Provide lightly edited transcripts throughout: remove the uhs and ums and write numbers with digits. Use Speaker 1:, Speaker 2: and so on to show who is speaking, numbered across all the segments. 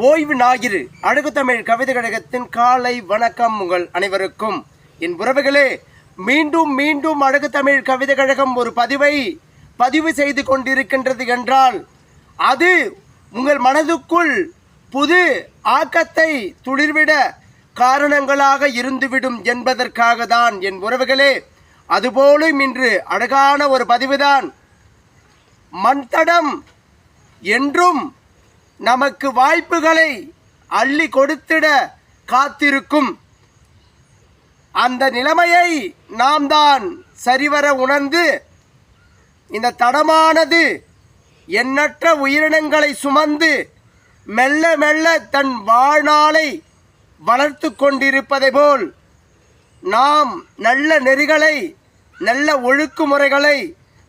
Speaker 1: ஓய்வு ஞாயிறு அழகு தமிழ் கவிதை கழகத்தின் காலை வணக்கம் உங்கள் அனைவருக்கும். என் உறவுகளே, மீண்டும் மீண்டும் அழகு தமிழ் கவிதை கழகம் ஒரு பதிவு செய்து கொண்டிருக்கின்றது என்றால் அது உங்கள் மனதுக்குள் புது ஆக்கத்தை துளிர்விட காரணங்களாக இருந்துவிடும் என்பதற்காக தான் என் உறவுகளே. அதுபோலும் இன்று அழகான ஒரு பதிவுதான். மண்தடம் என்றும் நமக்கு வாய்ப்புகளை அள்ளி கொடுத்திட காத்திருக்கும். அந்த நிலைமையை நாம் தான் சரிவர உணர்ந்து இந்த தடமானது எண்ணற்ற உயிரினங்களை சுமந்து மெல்ல மெல்ல தன் வாழ்நாளை வளர்த்து கொண்டிருப்பதை போல் நாம் நல்ல நெறிகளை, நல்ல ஒழுக்குமுறைகளை,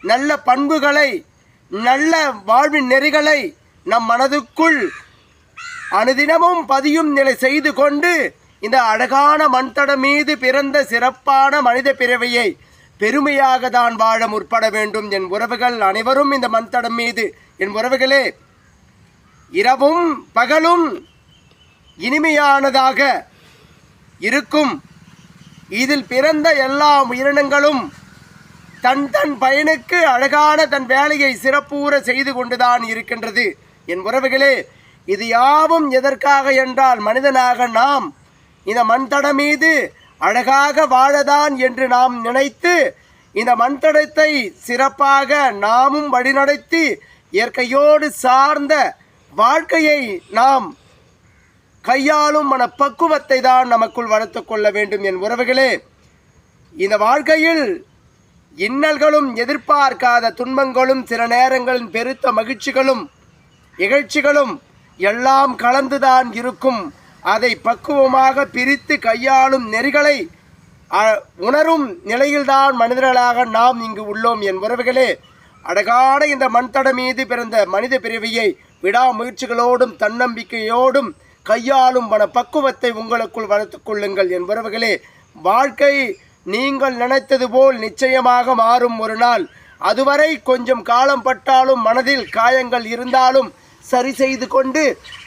Speaker 1: நல்ல பண்புகளை, நல்ல வாழ்வின் நெறிகளை நம் மனதுக்குள் அனுதினமும் பதியும் நிலை செய்து கொண்டு இந்த அழகான மண்தடம் மீது பிறந்த சிறப்பான மனித பிறவியை பெருமையாக தான் வாழ முற்பட வேண்டும். என் உறவுகள் அனைவரும் இந்த மண்தடம் மீது, என் உறவுகளே, இரவும் பகலும் இனிமையானதாக இருக்கும். இதில் பிறந்த எல்லா உயிரினங்களும் தன் பயனுக்கு அழகான தன் வேலையை சிறப்பூற செய்து கொண்டுதான் இருக்கின்றது. என் உறவுகளே, இது யாவும் எதற்காக என்றால் மனிதனாக நாம் இந்த மண்தடம் மீது அழகாக வாழதான் என்று நாம் நினைத்து இந்த மண்தடத்தை சிறப்பாக நாமும் வழிநடத்தி இயற்கையோடு சார்ந்த வாழ்க்கையை நாம் கையாளும் மனப்பக்குவத்தை தான் நமக்குள் வளர்த்து கொள்ள வேண்டும். என் உறவுகளே, இந்த வாழ்க்கையில் இன்னல்களும் எதிர்பார்க்காத துன்பங்களும் சில நேரங்களில் பெருத்த மகிழ்ச்சிகளும் இகழ்ச்சிகளும் எல்லாம் கலந்துதான் இருக்கும். அதை பக்குவமாக பிரித்து கையாளும் நெறிகளை உணரும் நிலையில்தான் மனிதர்களாக நாம் இங்கு உள்ளோம். என் உறவுகளே, அழகான இந்த மண்தடம் மீது பிறந்த மனித பிறவியை விடாமுயற்சிகளோடும் தன்னம்பிக்கையோடும் கையாளும் பக்குவத்தை உங்களுக்குள் வளர்த்து கொள்ளுங்கள். என் உறவுகளே, வாழ்க்கை நீங்கள் நினைத்தது போல் நிச்சயமாக மாறும் ஒரு நாள். அதுவரை கொஞ்சம் காலம் பட்டாலும் மனதில் காயங்கள் இருந்தாலும் சரி செய்து கொண்டு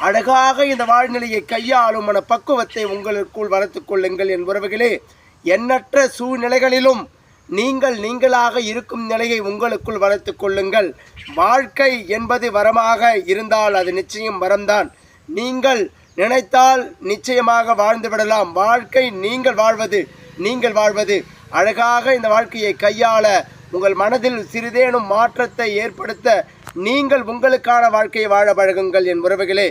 Speaker 1: அழகாக இந்த வாழ்நிலையை கையாளும் பக்குவத்தை உங்களுக்குள் வளர்த்து கொள்ளுங்கள். என் உறவுகளே, எண்ணற்ற சூழ்நிலைகளிலும் நீங்களாக இருக்கும் நிலையை உங்களுக்குள் வளர்த்து கொள்ளுங்கள். வாழ்க்கை என்பது வரமாக இருந்தால் அது நிச்சயம் வரம்தான். நீங்கள் நினைத்தால் நிச்சயமாக வாழ்ந்து விடலாம். வாழ்க்கை நீங்கள் வாழ்வது அழகாக இந்த வாழ்க்கையை கையாள உங்கள் மனதில் சிறிதேனும் மாற்றத்தை ஏற்படுத்த நீங்கள் உங்களுக்கான வாழ்க்கையை வாழ பழகுங்கள். என் உறவுகளே,